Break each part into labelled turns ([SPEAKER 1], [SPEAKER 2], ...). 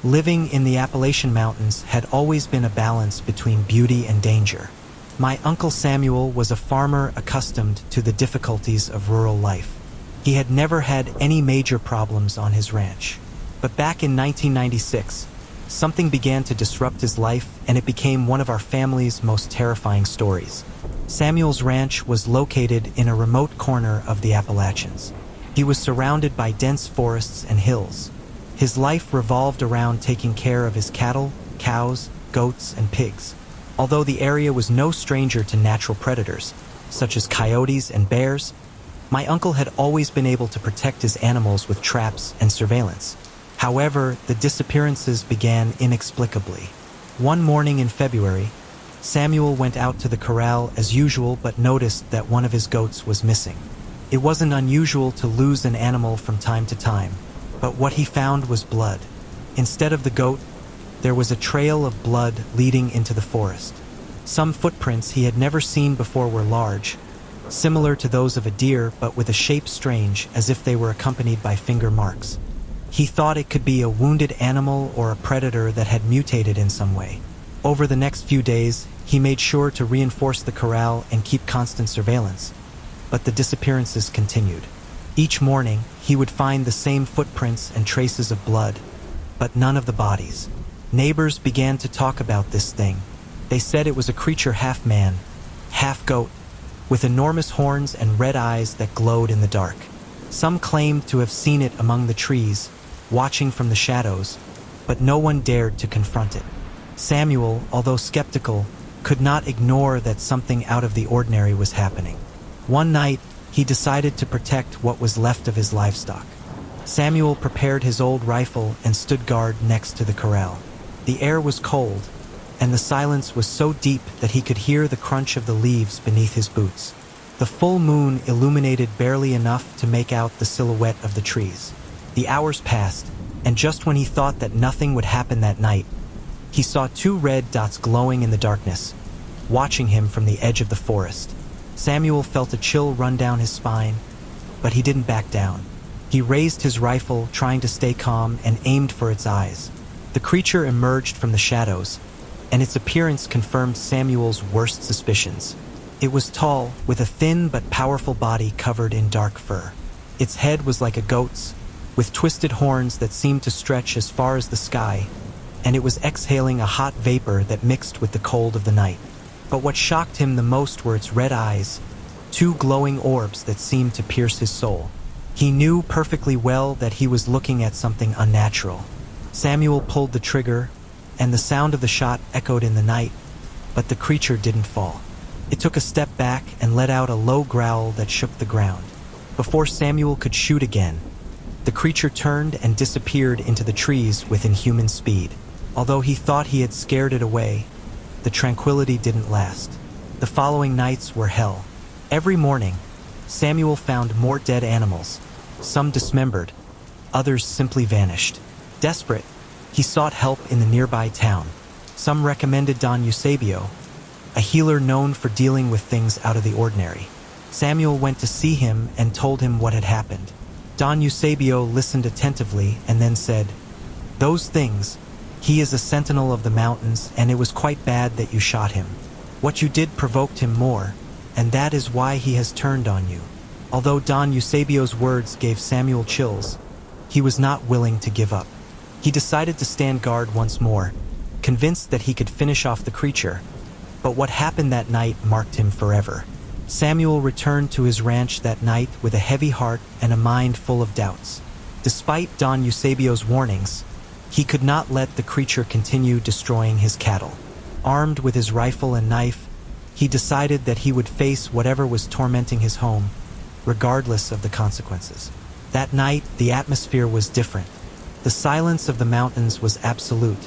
[SPEAKER 1] Living in the Appalachian Mountains had always been a balance between beauty and danger. My Uncle Samuel was a farmer accustomed to the difficulties of rural life. He had never had any major problems on his ranch. But back in 1996, something began to disrupt his life, and it became one of our family's most terrifying stories. Samuel's ranch was located in a remote corner of the Appalachians. He was surrounded by dense forests and hills. His life revolved around taking care of his cattle, cows, goats, and pigs. Although the area was no stranger to natural predators, such as coyotes and bears, my uncle had always been able to protect his animals with traps and surveillance. However, the disappearances began inexplicably. One morning in February, Samuel went out to the corral as usual but noticed that one of his goats was missing. It wasn't unusual to lose an animal from time to time, but what he found was blood. Instead of the goat, there was a trail of blood leading into the forest. Some footprints he had never seen before were large, similar to those of a deer but with a shape strange, as if they were accompanied by finger marks. He thought it could be a wounded animal or a predator that had mutated in some way. Over the next few days, he made sure to reinforce the corral and keep constant surveillance, but the disappearances continued. Each morning, he would find the same footprints and traces of blood, but none of the bodies. Neighbors began to talk about this thing. They said it was a creature half man, half goat, with enormous horns and red eyes that glowed in the dark. Some claimed to have seen it among the trees, watching from the shadows, but no one dared to confront it. Samuel, although skeptical, could not ignore that something out of the ordinary was happening. One night, he decided to protect what was left of his livestock. Samuel prepared his old rifle and stood guard next to the corral. The air was cold, and the silence was so deep that he could hear the crunch of the leaves beneath his boots. The full moon illuminated barely enough to make out the silhouette of the trees. The hours passed, and just when he thought that nothing would happen that night, he saw two red dots glowing in the darkness, watching him from the edge of the forest. Samuel felt a chill run down his spine, but he didn't back down. He raised his rifle, trying to stay calm, and aimed for its eyes. The creature emerged from the shadows, and its appearance confirmed Samuel's worst suspicions. It was tall, with a thin but powerful body covered in dark fur. Its head was like a goat's, with twisted horns that seemed to stretch as far as the sky, and it was exhaling a hot vapor that mixed with the cold of the night. But what shocked him the most were its red eyes, two glowing orbs that seemed to pierce his soul. He knew perfectly well that he was looking at something unnatural. Samuel pulled the trigger, and the sound of the shot echoed in the night, but the creature didn't fall. It took a step back and let out a low growl that shook the ground. Before Samuel could shoot again, the creature turned and disappeared into the trees with inhuman speed. Although he thought he had scared it away, the tranquility didn't last. The following nights were hell. Every morning, Samuel found more dead animals, some dismembered, others simply vanished. Desperate, he sought help in the nearby town. Some recommended Don Eusebio, a healer known for dealing with things out of the ordinary. Samuel went to see him and told him what had happened. Don Eusebio listened attentively and then said, "Those things, he is a sentinel of the mountains, and it was quite bad that you shot him. What you did provoked him more, and that is why he has turned on you." Although Don Eusebio's words gave Samuel chills, he was not willing to give up. He decided to stand guard once more, convinced that he could finish off the creature. But what happened that night marked him forever. Samuel returned to his ranch that night with a heavy heart and a mind full of doubts. Despite Don Eusebio's warnings, he could not let the creature continue destroying his cattle. Armed with his rifle and knife, he decided that he would face whatever was tormenting his home, regardless of the consequences. That night, the atmosphere was different. The silence of the mountains was absolute,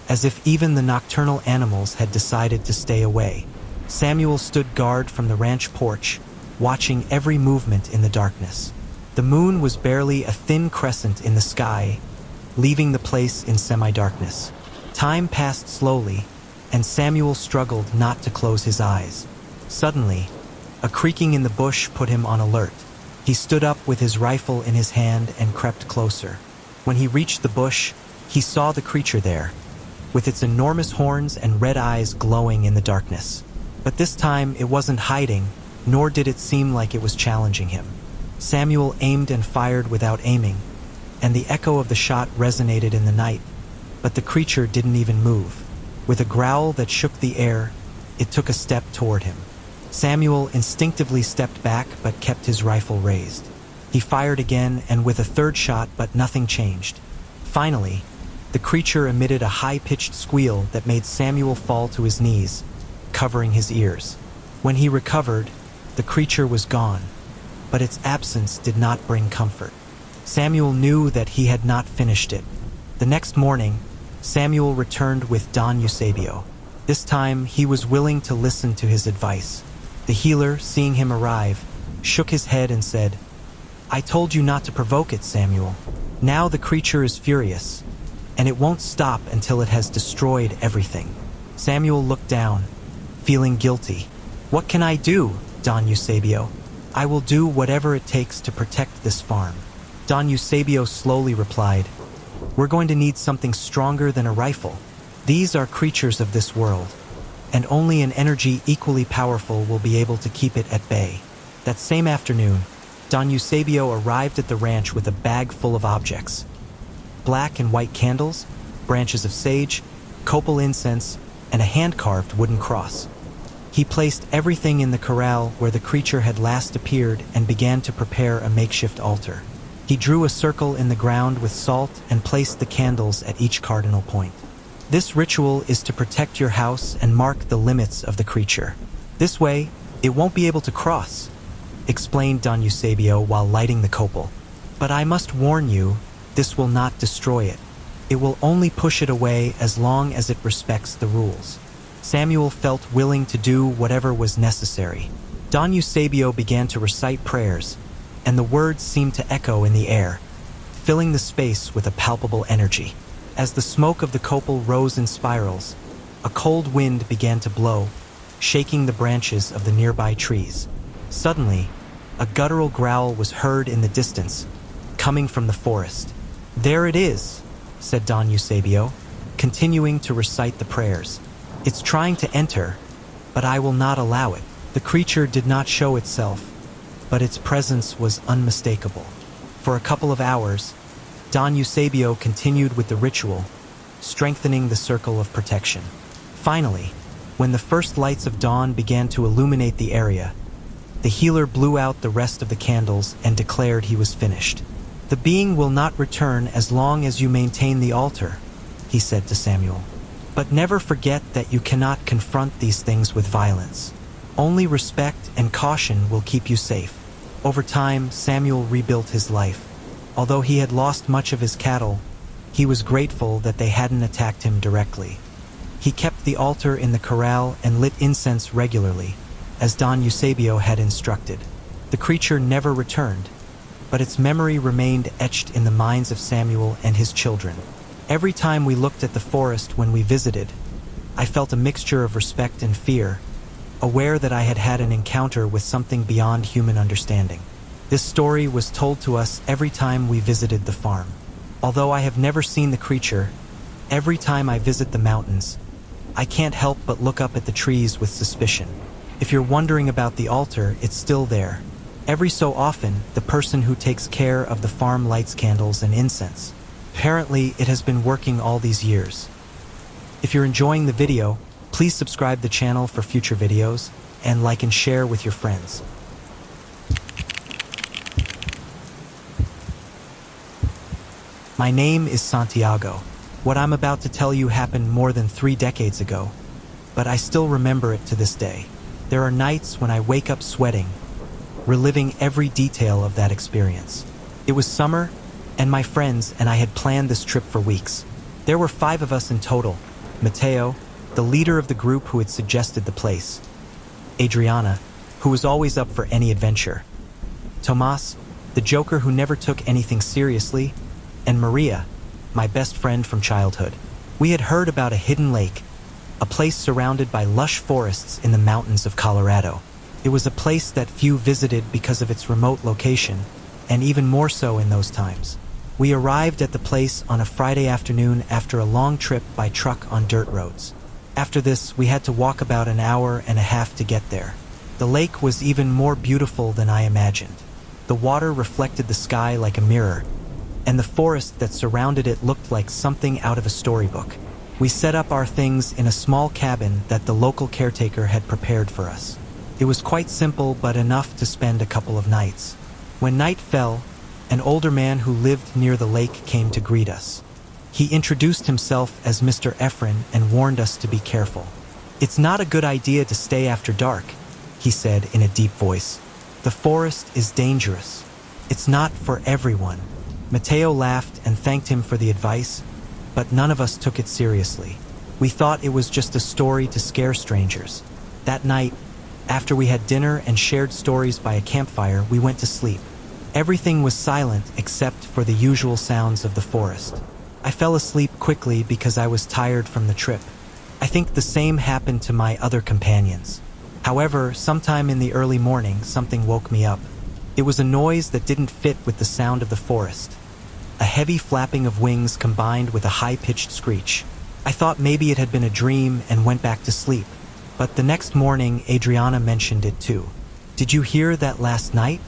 [SPEAKER 1] as if even the nocturnal animals had decided to stay away. Samuel stood guard from the ranch porch, watching every movement in the darkness. The moon was barely a thin crescent in the sky, leaving the place in semi-darkness. Time passed slowly, and Samuel struggled not to close his eyes. Suddenly, a creaking in the bush put him on alert. He stood up with his rifle in his hand and crept closer. When he reached the bush, He saw the creature there, with its enormous horns and red eyes glowing in the darkness. But this time it wasn't hiding, nor did it seem like it was challenging him. Samuel aimed and fired without aiming, and the echo of the shot resonated in the night, but the creature didn't even move. With a growl that shook the air, it took a step toward him. Samuel instinctively stepped back but kept his rifle raised. He fired again and with a third shot, but nothing changed. Finally, the creature emitted a high-pitched squeal that made Samuel fall to his knees, covering his ears. When he recovered, the creature was gone, but its absence did not bring comfort. Samuel knew that he had not finished it. The next morning, Samuel returned with Don Eusebio. This time, he was willing to listen to his advice. The healer, seeing him arrive, shook his head and said, "I told you not to provoke it, Samuel. Now the creature is furious, and it won't stop until it has destroyed everything." Samuel looked down, feeling guilty. "What can I do, Don Eusebio? I will do whatever it takes to protect this farm." Don Eusebio slowly replied, "We're going to need something stronger than a rifle. These are creatures of this world, and only an energy equally powerful will be able to keep it at bay." That same afternoon, Don Eusebio arrived at the ranch with a bag full of objects. Black and white candles, branches of sage, copal incense, and a hand-carved wooden cross. He placed everything in the corral where the creature had last appeared and began to prepare a makeshift altar. He drew a circle in the ground with salt and placed the candles at each cardinal point. "This ritual is to protect your house and mark the limits of the creature. This way, it won't be able to cross," explained Don Eusebio while lighting the copal. "But I must warn you, this will not destroy it. It will only push it away as long as it respects the rules." Samuel felt willing to do whatever was necessary. Don Eusebio began to recite prayers, and the words seemed to echo in the air, filling the space with a palpable energy. As the smoke of the copal rose in spirals, a cold wind began to blow, shaking the branches of the nearby trees. Suddenly, a guttural growl was heard in the distance, coming from the forest. "There it is," said Don Eusebio, continuing to recite the prayers. "It's trying to enter, but I will not allow it." The creature did not show itself, but its presence was unmistakable. For a couple of hours, Don Eusebio continued with the ritual, strengthening the circle of protection. Finally, when the first lights of dawn began to illuminate the area, the healer blew out the rest of the candles and declared he was finished. "The being will not return as long as you maintain the altar," he said to Samuel. "But never forget that you cannot confront these things with violence. Only respect and caution will keep you safe." Over time, Samuel rebuilt his life. Although he had lost much of his cattle, he was grateful that they hadn't attacked him directly. He kept the altar in the corral and lit incense regularly, as Don Eusebio had instructed. The creature never returned, but its memory remained etched in the minds of Samuel and his children. Every time we looked at the forest when we visited, I felt a mixture of respect and fear, aware that I had had an encounter with something beyond human understanding. This story was told to us every time we visited the farm. Although I have never seen the creature, every time I visit the mountains, I can't help but look up at the trees with suspicion. If you're wondering about the altar, it's still there. Every so often, the person who takes care of the farm lights candles and incense. Apparently, it has been working all these years. If you're enjoying the video, please subscribe the channel for future videos, and like and share with your friends. My name is Santiago. What I'm about to tell you happened more than 3 decades ago, but I still remember it to this day. There are nights when I wake up sweating, reliving every detail of that experience. It was summer, and my friends and I had planned this trip for weeks. There were 5 of us in total: Mateo, the leader of the group who had suggested the place; Adriana, who was always up for any adventure; Tomas, the joker who never took anything seriously; and Maria, my best friend from childhood. We had heard about a hidden lake, a place surrounded by lush forests in the mountains of Colorado. It was a place that few visited because of its remote location, and even more so in those times. We arrived at the place on a Friday afternoon after a long trip by truck on dirt roads. After this, we had to walk about an hour and a half to get there. The lake was even more beautiful than I imagined. The water reflected the sky like a mirror, and the forest that surrounded it looked like something out of a storybook. We set up our things in a small cabin that the local caretaker had prepared for us. It was quite simple, but enough to spend a couple of nights. When night fell, an older man who lived near the lake came to greet us. He introduced himself as Mr. Efren and warned us to be careful. "It's not a good idea to stay after dark," he said in a deep voice. "The forest is dangerous. It's not for everyone." Mateo laughed and thanked him for the advice, but none of us took it seriously. We thought it was just a story to scare strangers. That night, after we had dinner and shared stories by a campfire, we went to sleep. Everything was silent except for the usual sounds of the forest. I fell asleep quickly because I was tired from the trip. I think the same happened to my other companions. However, sometime in the early morning, something woke me up. It was a noise that didn't fit with the sound of the forest. A heavy flapping of wings combined with a high-pitched screech. I thought maybe it had been a dream and went back to sleep. But the next morning, Adriana mentioned it too. "Did you hear that last night?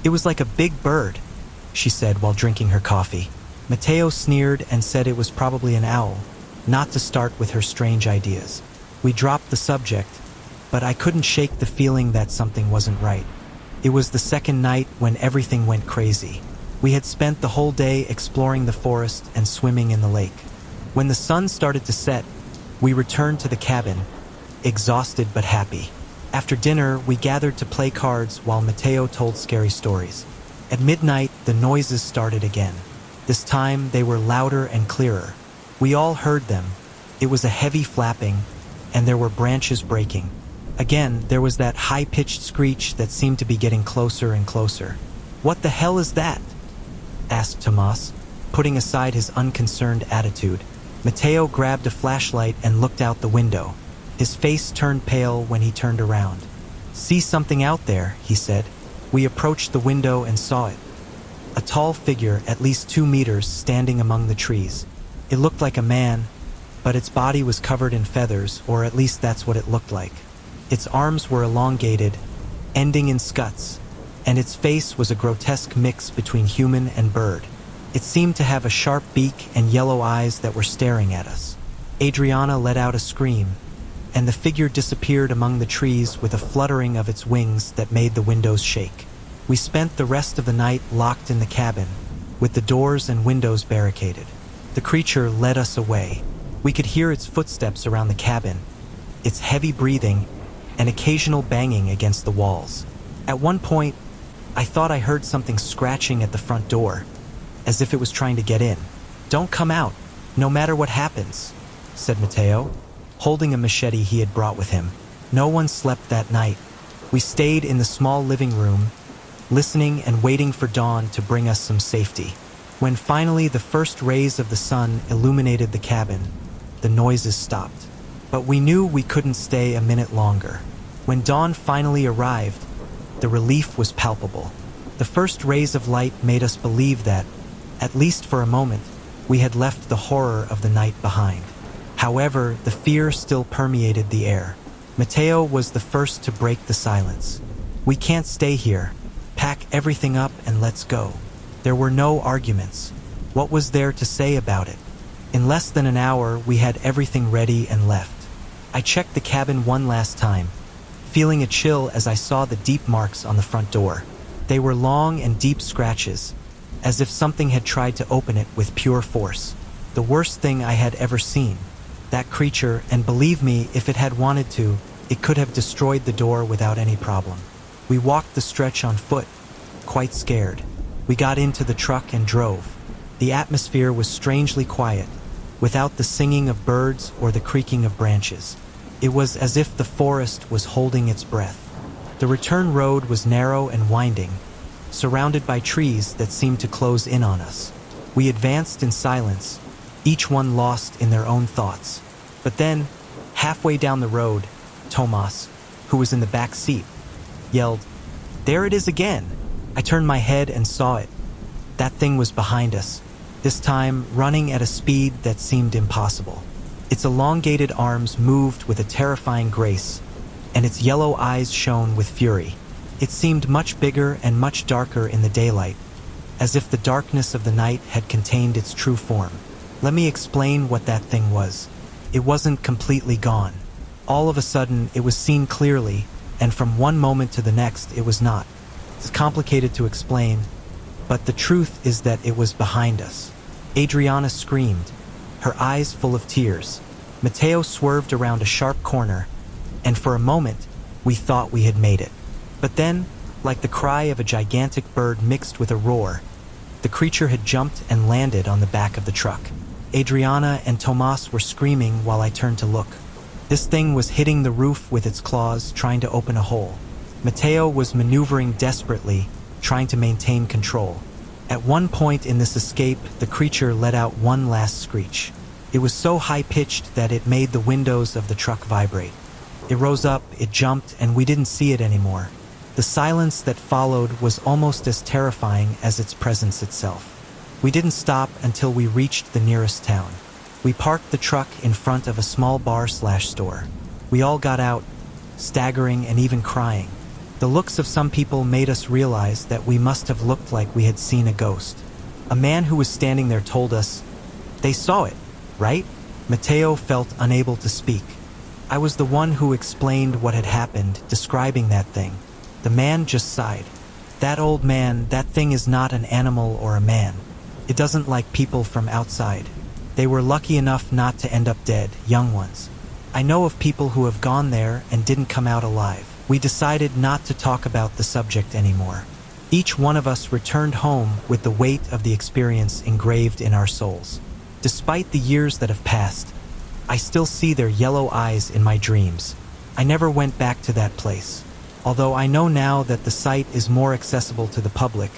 [SPEAKER 1] It was like a big bird," she said while drinking her coffee. Mateo sneered and said it was probably an owl, not to start with her strange ideas. We dropped the subject, but I couldn't shake the feeling that something wasn't right. It was the second night when everything went crazy. We had spent the whole day exploring the forest and swimming in the lake. When the sun started to set, we returned to the cabin, exhausted but happy. After dinner, we gathered to play cards while Mateo told scary stories. At midnight, the noises started again. This time, they were louder and clearer. We all heard them. It was a heavy flapping, and there were branches breaking. Again, there was that high-pitched screech that seemed to be getting closer and closer. "What the hell is that?" asked Tomas, putting aside his unconcerned attitude. Mateo grabbed a flashlight and looked out the window. His face turned pale when he turned around. "See something out there," he said. We approached the window and saw it. A tall figure, at least 2 meters, standing among the trees. It looked like a man, but its body was covered in feathers, or at least that's what it looked like. Its arms were elongated, ending in scuts, and its face was a grotesque mix between human and bird. It seemed to have a sharp beak and yellow eyes that were staring at us. Adriana let out a scream, and the figure disappeared among the trees with a fluttering of its wings that made the windows shake. We spent the rest of the night locked in the cabin, with the doors and windows barricaded. The creature led us away. We could hear its footsteps around the cabin, its heavy breathing, and occasional banging against the walls. At one point, I thought I heard something scratching at the front door, as if it was trying to get in. "Don't come out, no matter what happens," said Mateo, holding a machete he had brought with him. No one slept that night. We stayed in the small living room, listening and waiting for dawn to bring us some safety. When finally the first rays of the sun illuminated the cabin, the noises stopped. But we knew we couldn't stay a minute longer. When dawn finally arrived, the relief was palpable. The first rays of light made us believe that, at least for a moment, we had left the horror of the night behind. However, the fear still permeated the air. Mateo was the first to break the silence. "We can't stay here. Pack everything up and let's go." There were no arguments. What was there to say about it? In less than an hour, we had everything ready and left. I checked the cabin one last time, feeling a chill as I saw the deep marks on the front door. They were long and deep scratches, as if something had tried to open it with pure force. The worst thing I had ever seen. That creature, and believe me, if it had wanted to, it could have destroyed the door without any problem. We walked the stretch on foot, quite scared. We got into the truck and drove. The atmosphere was strangely quiet, without the singing of birds or the creaking of branches. It was as if the forest was holding its breath. The return road was narrow and winding, surrounded by trees that seemed to close in on us. We advanced in silence, each one lost in their own thoughts. But then, halfway down the road, Tomas, who was in the back seat, yelled, "There it is again!" I turned my head and saw it. That thing was behind us, this time running at a speed that seemed impossible. Its elongated arms moved with a terrifying grace, and its yellow eyes shone with fury. It seemed much bigger and much darker in the daylight, as if the darkness of the night had contained its true form. Let me explain what that thing was. It wasn't completely gone. All of a sudden, it was seen clearly, and from one moment to the next, it was not. It's complicated to explain, but the truth is that it was behind us. Adriana screamed, her eyes full of tears. Mateo swerved around a sharp corner, and for a moment, we thought we had made it. But then, like the cry of a gigantic bird mixed with a roar, the creature had jumped and landed on the back of the truck. Adriana and Tomas were screaming while I turned to look. This thing was hitting the roof with its claws, trying to open a hole. Mateo was maneuvering desperately, trying to maintain control. At one point in this escape, the creature let out one last screech. It was so high-pitched that it made the windows of the truck vibrate. It rose up, it jumped, and we didn't see it anymore. The silence that followed was almost as terrifying as its presence itself. We didn't stop until we reached the nearest town. We parked the truck in front of a small bar/store. We all got out, staggering and even crying. The looks of some people made us realize that we must have looked like we had seen a ghost. A man who was standing there told us, "They saw it, right?" Mateo felt unable to speak. I was the one who explained what had happened, describing that thing. The man just sighed. "That old man, that thing is not an animal or a man. It doesn't like people from outside. They were lucky enough not to end up dead, young ones. I know of people who have gone there and didn't come out alive." We decided not to talk about the subject anymore. Each one of us returned home with the weight of the experience engraved in our souls. Despite the years that have passed, I still see their yellow eyes in my dreams. I never went back to that place. Although I know now that the site is more accessible to the public,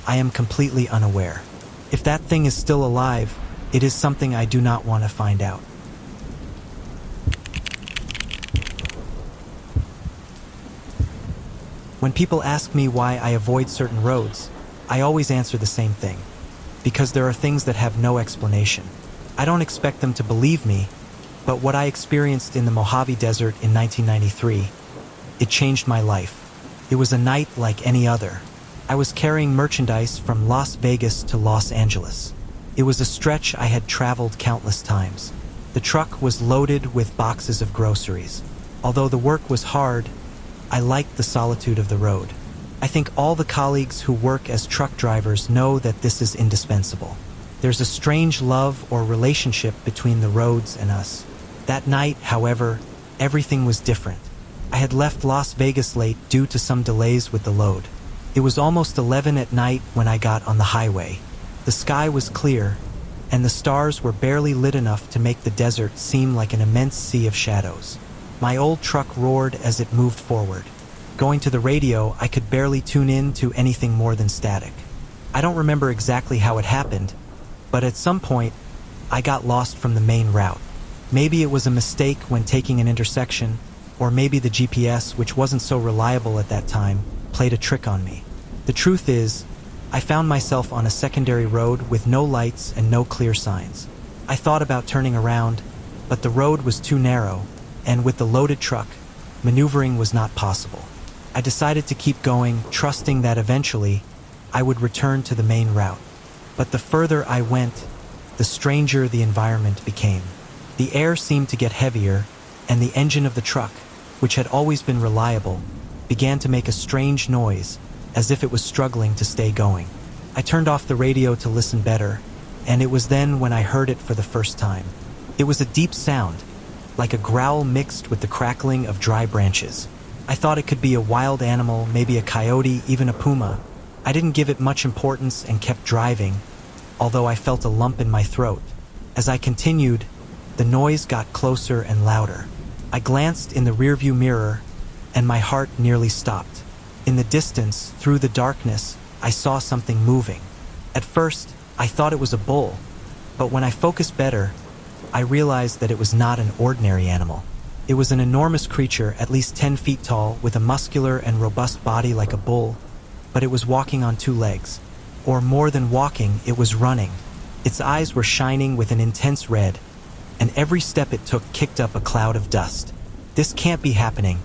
[SPEAKER 1] I am completely unaware. If that thing is still alive, it is something I do not want to find out. When people ask me why I avoid certain roads, I always answer the same thing. Because there are things that have no explanation. I don't expect them to believe me, but what I experienced in the Mojave Desert in 1993, it changed my life. It was a night like any other. I was carrying merchandise from Las Vegas to Los Angeles. It was a stretch I had traveled countless times. The truck was loaded with boxes of groceries. Although the work was hard, I liked the solitude of the road. I think all the colleagues who work as truck drivers know that this is indispensable. There's a strange love or relationship between the roads and us. That night, however, everything was different. I had left Las Vegas late due to some delays with the load. It was almost 11 at night when I got on the highway. The sky was clear, and the stars were barely lit enough to make the desert seem like an immense sea of shadows. My old truck roared as it moved forward. Going to the radio, I could barely tune in to anything more than static. I don't remember exactly how it happened, but at some point, I got lost from the main route. Maybe it was a mistake when taking an intersection, or maybe the GPS, which wasn't so reliable at that time, played a trick on me. The truth is, I found myself on a secondary road with no lights and no clear signs. I thought about turning around, but the road was too narrow, and with the loaded truck, maneuvering was not possible. I decided to keep going, trusting that eventually I would return to the main route. But the further I went, the stranger the environment became. The air seemed to get heavier, and the engine of the truck, which had always been reliable, began to make a strange noise, as if it was struggling to stay going. I turned off the radio to listen better, and it was then when I heard it for the first time. It was a deep sound, like a growl mixed with the crackling of dry branches. I thought it could be a wild animal, maybe a coyote, even a puma. I didn't give it much importance and kept driving, although I felt a lump in my throat. As I continued, the noise got closer and louder. I glanced in the rearview mirror, and my heart nearly stopped. In the distance, through the darkness, I saw something moving. At first, I thought it was a bull, but when I focused better, I realized that it was not an ordinary animal. It was an enormous creature, at least 10 feet tall, with a muscular and robust body like a bull, but it was walking on two legs. Or more than walking, it was running. Its eyes were shining with an intense red, and every step it took kicked up a cloud of dust. This can't be happening,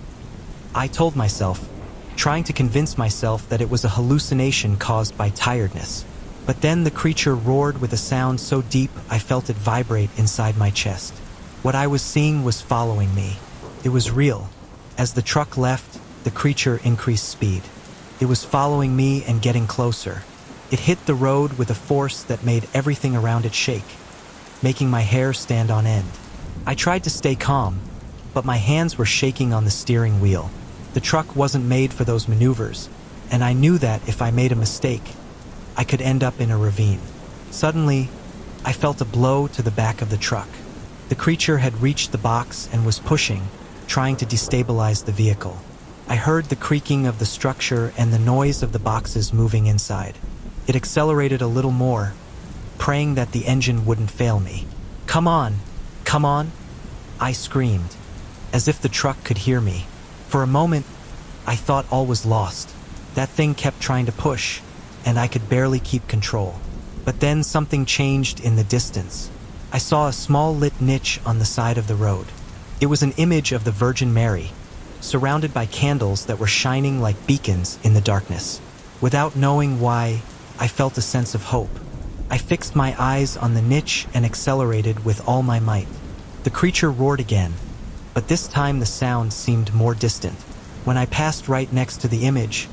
[SPEAKER 1] I told myself, trying to convince myself that it was a hallucination caused by tiredness. But then the creature roared with a sound so deep I felt it vibrate inside my chest. What I was seeing was following me. It was real. As the truck left, the creature increased speed. It was following me and getting closer. It hit the road with a force that made everything around it shake, making my hair stand on end. I tried to stay calm, but my hands were shaking on the steering wheel. The truck wasn't made for those maneuvers, and I knew that if I made a mistake, I could end up in a ravine. Suddenly, I felt a blow to the back of the truck. The creature had reached the box and was pushing, trying to destabilize the vehicle. I heard the creaking of the structure and the noise of the boxes moving inside. It accelerated a little more, praying that the engine wouldn't fail me. "Come on! Come on!" I screamed, as if the truck could hear me. For a moment, I thought all was lost. That thing kept trying to push, and I could barely keep control. But then something changed in the distance. I saw a small lit niche on the side of the road. It was an image of the Virgin Mary, surrounded by candles that were shining like beacons in the darkness. Without knowing why, I felt a sense of hope. I fixed my eyes on the niche and accelerated with all my might. The creature roared again, but this time the sound seemed more distant. When I passed right next to the image,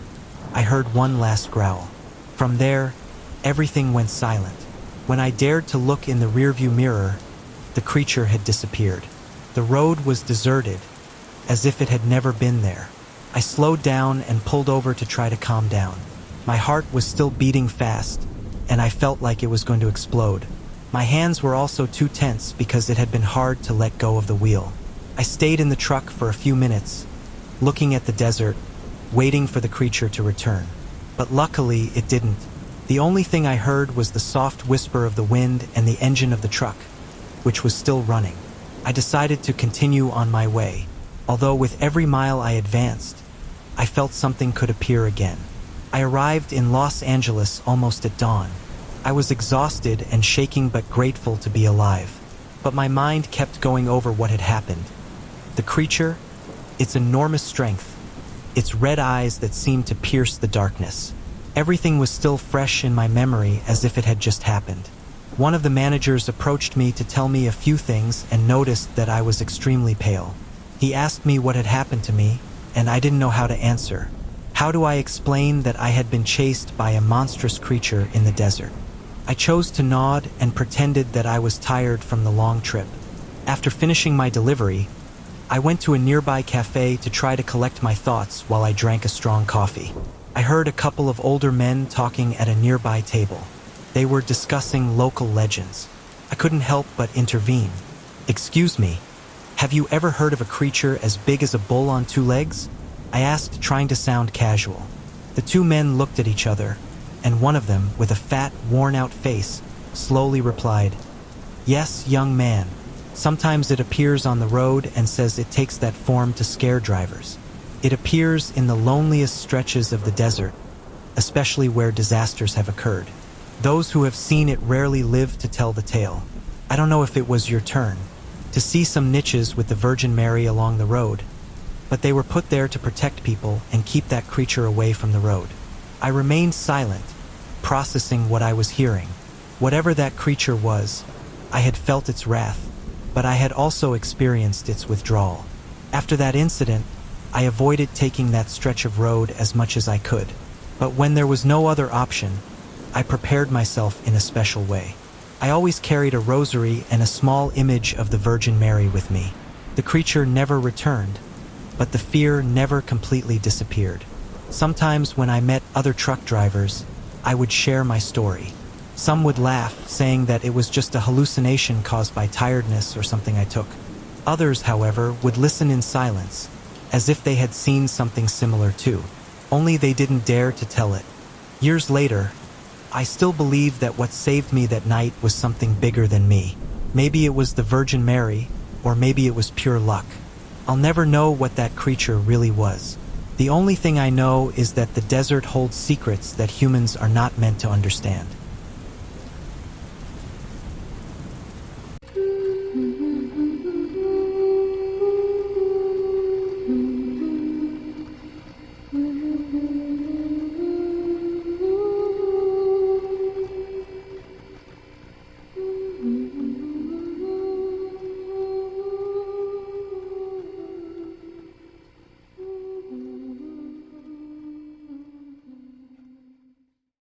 [SPEAKER 1] I heard one last growl. From there, everything went silent. When I dared to look in the rearview mirror, the creature had disappeared. The road was deserted, as if it had never been there. I slowed down and pulled over to try to calm down. My heart was still beating fast, and I felt like it was going to explode. My hands were also too tense because it had been hard to let go of the wheel. I stayed in the truck for a few minutes, looking at the desert, waiting for the creature to return. But luckily, it didn't. The only thing I heard was the soft whisper of the wind and the engine of the truck, which was still running. I decided to continue on my way, although with every mile I advanced, I felt something could appear again. I arrived in Los Angeles almost at dawn. I was exhausted and shaking but grateful to be alive. But my mind kept going over what had happened. The creature, its enormous strength, its red eyes that seemed to pierce the darkness. Everything was still fresh in my memory as if it had just happened. One of the managers approached me to tell me a few things and noticed that I was extremely pale. He asked me what had happened to me, and I didn't know how to answer. How do I explain that I had been chased by a monstrous creature in the desert? I chose to nod and pretended that I was tired from the long trip. After finishing my delivery, I went to a nearby cafe to try to collect my thoughts while I drank a strong coffee. I heard a couple of older men talking at a nearby table. They were discussing local legends. I couldn't help but intervene. "Excuse me, have you ever heard of a creature as big as a bull on two legs?" I asked, trying to sound casual. The two men looked at each other, and one of them, with a fat, worn-out face, slowly replied, "Yes, young man. Sometimes it appears on the road and says it takes that form to scare drivers. It appears in the loneliest stretches of the desert, especially where disasters have occurred. Those who have seen it rarely live to tell the tale. I don't know if it was your turn to see some niches with the Virgin Mary along the road, but they were put there to protect people and keep that creature away from the road." I remained silent, processing what I was hearing. Whatever that creature was, I had felt its wrath, but I had also experienced its withdrawal. After that incident, I avoided taking that stretch of road as much as I could. But when there was no other option, I prepared myself in a special way. I always carried a rosary and a small image of the Virgin Mary with me. The creature never returned, but the fear never completely disappeared. Sometimes when I met other truck drivers, I would share my story. Some would laugh, saying that it was just a hallucination caused by tiredness or something I took. Others, however, would listen in silence, as if they had seen something similar too, only they didn't dare to tell it. Years later, I still believe that what saved me that night was something bigger than me. Maybe it was the Virgin Mary, or maybe it was pure luck. I'll never know what that creature really was. The only thing I know is that the desert holds secrets that humans are not meant to understand.